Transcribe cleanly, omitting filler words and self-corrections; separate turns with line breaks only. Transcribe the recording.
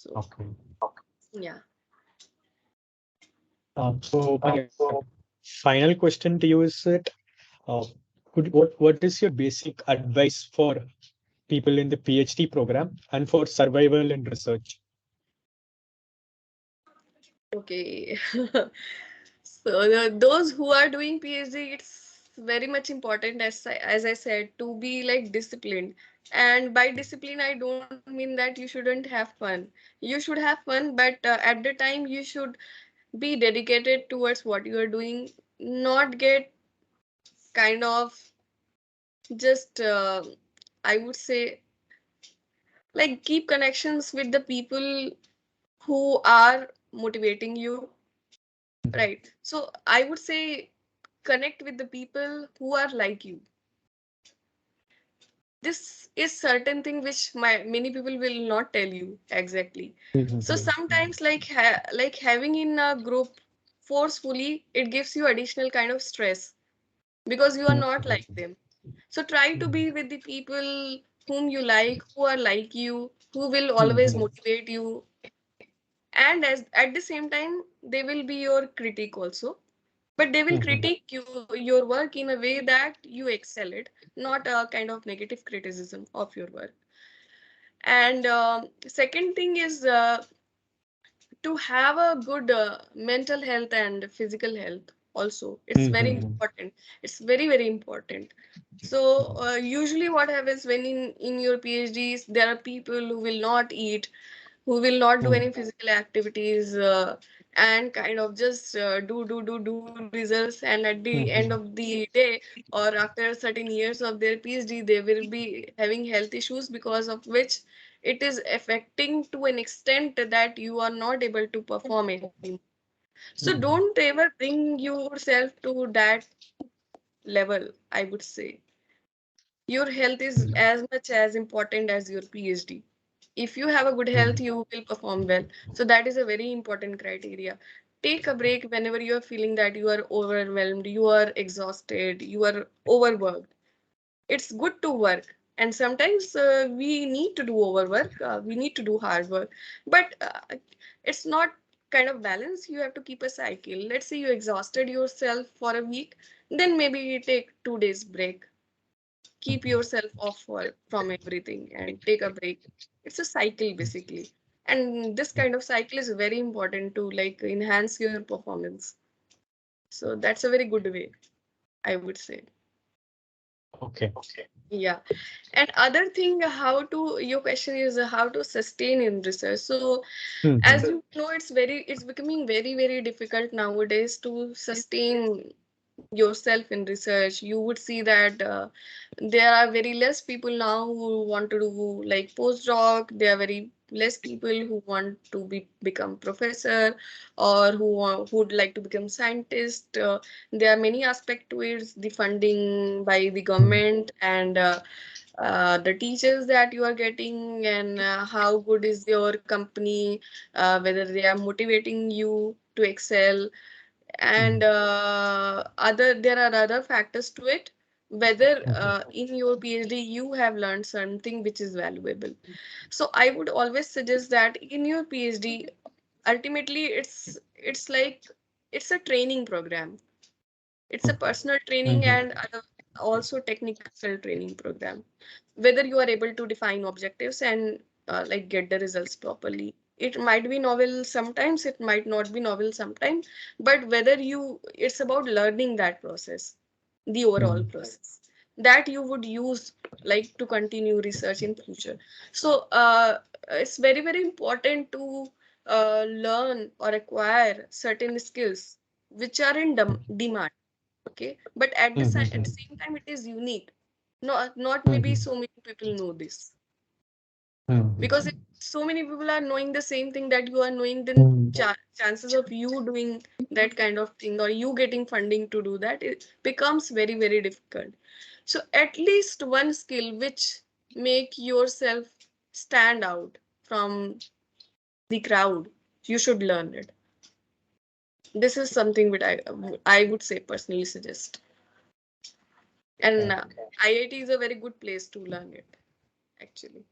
So
Okay.
yeah.
So my final question to you is that uh, what is your basic advice for people in the PhD program and for survival in research?
Okay. So those who are doing PhD, it's very much important, as I said, to be like disciplined. And by discipline, I don't mean that you shouldn't have fun. You should have fun, but at the time you should be dedicated towards what you are doing. Not get kind of just I would say, like, keep connections with the people who are motivating you,
Mhm.
right? So I would say connect with the people who are like you. This is certain thing which many people will not tell you exactly. So
Mhm.
sometimes, like like having in a group forcefully, it gives you additional kind of stress because you are not like
Mhm.
them. So try to be with the people whom you like, who are like you, who will always
Mhm.
motivate you, and as at the same time they will be your critic also, but they will
Mhm.
critique your work in a way that you excel it, not a kind of negative criticism of your work. And second thing is to have a good mental health and physical health also. It's very
Mhm.
important. It's very, very important. So usually what happens when in your PhDs, there are people who will not eat, who will not do any
Mhm.
physical activities, and kind of just do results, and at the end of
Mhm.
the day or after certain years of their PhD, they will be having health issues, because of which it is affecting to an extent that you are not able to perform anymore. So don't
Mhm.
ever bring yourself to that level, I would say. Your health is as much as important as your PhD. If you have a good health,
Mhm.
you will perform well. So that is a very important criteria. Take a break whenever you are feeling that you are overwhelmed, you are exhausted, you are overworked. It's good to work, and sometimes we need to do overwork, we need to do hard work, but it's not kind of balance. You have to keep a cycle. Let's say you exhausted yourself for a week, then maybe you take 2 days break, keep
Mhm.
yourself off from everything and take a break. It's a cycle basically, and this kind of cycle is very important to like enhance your performance. So that's a very good way, I would say.
Okay.
Yeah. And other thing, how to, your question is how to sustain in research. So as
Mhm.
you know, it's becoming very, very difficult nowadays to sustain yourself in research. You would see that there are very less people now who want to do like postdoc. There are very less people who want to become professor, or who would like to become scientist. There are many aspects to it, the funding by the
Mhm.
government, and the teachers that you are getting, and how good is your company, whether they are motivating you to excel, and
Mhm.
there are other factors to it, whether
Mhm.
in your PhD you have learned something which is valuable. So I would always suggest that in your PhD, ultimately it's like it's a training program. It's a personal training
Mhm.
and also technical training program. Whether you are able to define objectives and like get the results properly. It might be novel sometimes, it might not be novel sometimes, but whether you, it's about learning that process, the overall
Mhm.
process that you would use like to continue research in future. So it's very, very important to learn or acquire certain skills which are in demand. Okay, but at at the
Mhm.
same time it is unique. Not maybe
Mhm.
so many people know this, because if
Mhm.
so many people are knowing the same thing that you are knowing, then
Mhm.
chances of you doing that kind of thing or you getting funding to do that, it becomes very, very difficult. So at least one skill which make yourself stand out from the crowd, you should learn it. This is something that I would say personally suggest. And IIT is a very good place to learn it, actually.